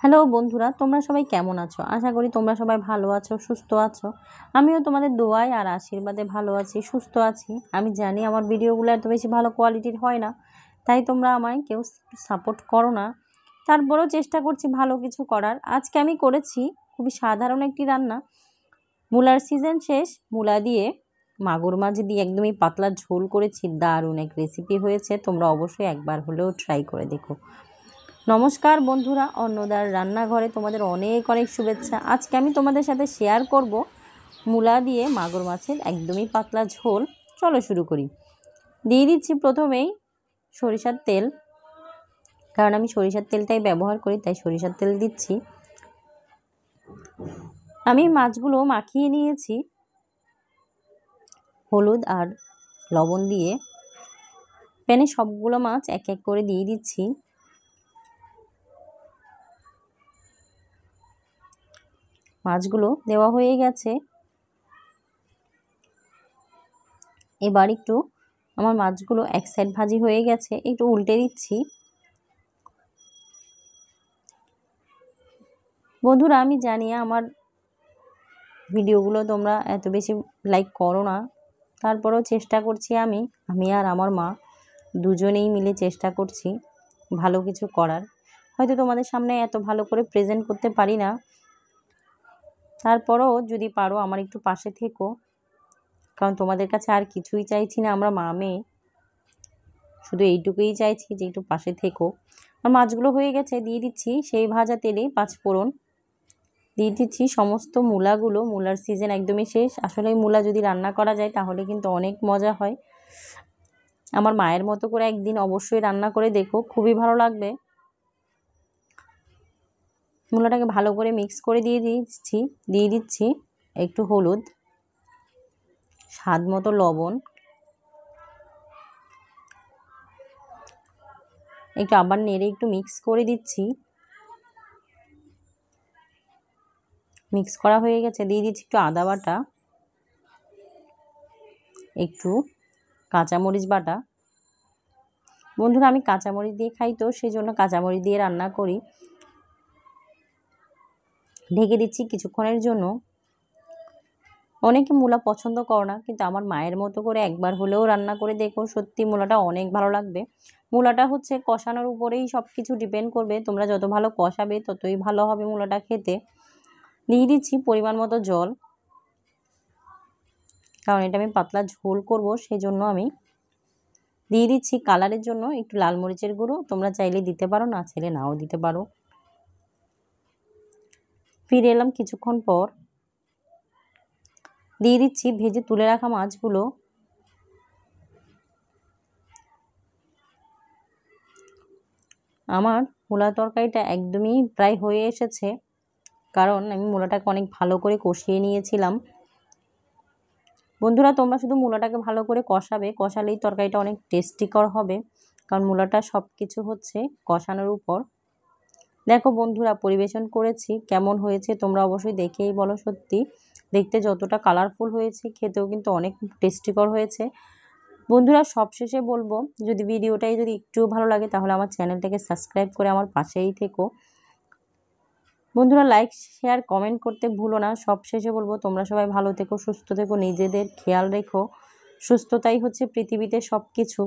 Hello বন্ধুরা, তোমরা সবাই কেমন আছো? আশা করি তোমরা সবাই ভালো আছো, সুস্থ আছো। আমিও তোমাদের দোয়ায় আর আশীর্বাদে ভালো আছি, সুস্থ আছি। আমি জানি আমার ভিডিওগুলো এত বেশি ভালো কোয়ালিটির হয় না, তাই তোমরা আমায় কেউ সাপোর্ট করো না। তারপরেও চেষ্টা করছি ভালো কিছু করার। আজকে আমি করেছি খুবই সাধারণ একটি রান্না। মূলার সিজন শেষ, মূলা দিয়ে মাগুর মাছ দিয়ে একদমই পাতলা ঝোল করেছি। দারুণ এক রেসিপি হয়েছে, তোমরা অবশ্যই একবার হলেও ট্রাই করে দেখো। নমস্কার বন্ধুরা, অন্নদার রান্নাঘরে তোমাদের অনেক অনেক শুভেচ্ছা। আজকে আমি তোমাদের সাথে শেয়ার করব মূলা দিয়ে মাগুর মাছের একদমই পাতলা ঝোল। চলো শুরু করি। দিয়ে দিচ্ছি প্রথমেই সরিষার তেল, কারণ আমি সরিষার তেলটাই ব্যবহার করি, তাই সরিষার তেল দিচ্ছি। আমি মাছগুলো মাখিয়ে নিয়েছি হলুদ আর লবণ দিয়ে। প্যানে সবগুলো মাছ এক এক করে দিয়ে দিচ্ছি। মাছগুলো দেওয়া হয়ে গেছে। এবার একটু আমার মাছগুলো এক সাইড ভাজি হয়ে গেছে, একটু উল্টে দিচ্ছি। বন্ধুরা, আমি জানি আমার ভিডিওগুলো তোমরা এত বেশি লাইক করো না, তারপরেও চেষ্টা করছি আমি আর আমার মা দুজনেই মিলে চেষ্টা করছি ভালো কিছু করার। হয়তো তোমাদের সামনে এত ভালো করে প্রেজেন্ট করতে পারি না, তারপরেও যদি পারো আমার একটু পাশে থেকো, কারণ তোমাদের কাছে আর কিছুই চাইছি না। আমরা মা মেয়ে শুধু এইটুকুই চাইছি যে একটু পাশে থেকো। আর মাছগুলো হয়ে গেছে, দিয়ে দিচ্ছি সেই ভাজা তেলে 5 ফোড়ন, দিয়ে দিচ্ছি সমস্ত মূলাগুলো। মূলার সিজন একদমই শেষ। আসলে মূলা যদি রান্না করা যায় তাহলে কিন্তু অনেক মজা হয়। আমার মায়ের মতো করে একদিন অবশ্যই রান্না করে দেখো, খুবই ভালো লাগবে। মূলাটাকে ভালো করে মিক্স করে দিয়ে দিচ্ছি একটু হলুদ, স্বাদ মতো লবণ, একটু আবার নেড়ে একটু মিক্স করে দিচ্ছি। মিক্স করা হয়ে গেছে, দিয়ে দিচ্ছি একটু আদা বাটা, একটু কাঁচামরিচ বাটা। বন্ধুরা, আমি কাঁচামরিচ দিয়ে খাই, তো সেই জন্য কাঁচামরিচ দিয়ে রান্না করি। ঢেকে দিচ্ছি কিছুক্ষণের জন্য। অনেকে মূলা পছন্দ করো না, কিন্তু আমার মায়ের মতো করে একবার হলেও রান্না করে দেখো, সত্যি মূলাটা অনেক ভালো লাগবে। মূলাটা হচ্ছে কষানোর উপরেই সব কিছু ডিপেন্ড করবে। তোমরা যত ভালো কষাবে ততই ভালো হবে মূলাটা খেতে। দিয়ে দিচ্ছি পরিমাণ মতো জল, কারণ এটা আমি পাতলা ঝোল করব, সেই জন্য আমি দিয়ে দিচ্ছি কালারের জন্য একটু লাল মরিচের গুঁড়ো। তোমরা চাইলে দিতে পারো, না চাইলে নাও দিতে পারো। ফিরে এলাম কিছুক্ষণ পর, দিয়ে দিচ্ছি ভেজে তুলে রাখা মাছগুলো। আমার মূলা তরকারিটা একদমই প্রায় হয়ে এসেছে, কারণ আমি মূলাটাকে অনেক ভালো করে কষিয়ে নিয়েছিলাম। বন্ধুরা, তোমরা শুধু মূলাটাকে ভালো করে কষাবে, কষালেই তরকারিটা অনেক টেস্টিকর হবে, কারণ মূলাটা সব কিছু হচ্ছে কষানোর উপর। দেখো বন্ধুরা, পরিবেশন করেছি, কেমন হয়েছে তোমরা অবশ্যই দেখেই বলো। সত্যি দেখতে যতটা কালারফুল হয়েছে, খেতেও কিন্তু অনেক টেস্টিকর হয়েছে। বন্ধুরা, সবশেষে বলবো, যদি ভিডিওটাই যদি একটু ভালো লাগে তাহলে আমার চ্যানেলটাকে সাবস্ক্রাইব করে আমার পাশেই থেকো। বন্ধুরা, লাইক শেয়ার কমেন্ট করতে ভুলো না। সবশেষে বলবো, তোমরা সবাই ভালো থেকো, সুস্থ থেকো, নিজেদের খেয়াল রেখো। সুস্থতাই হচ্ছে পৃথিবীতে সব কিছু।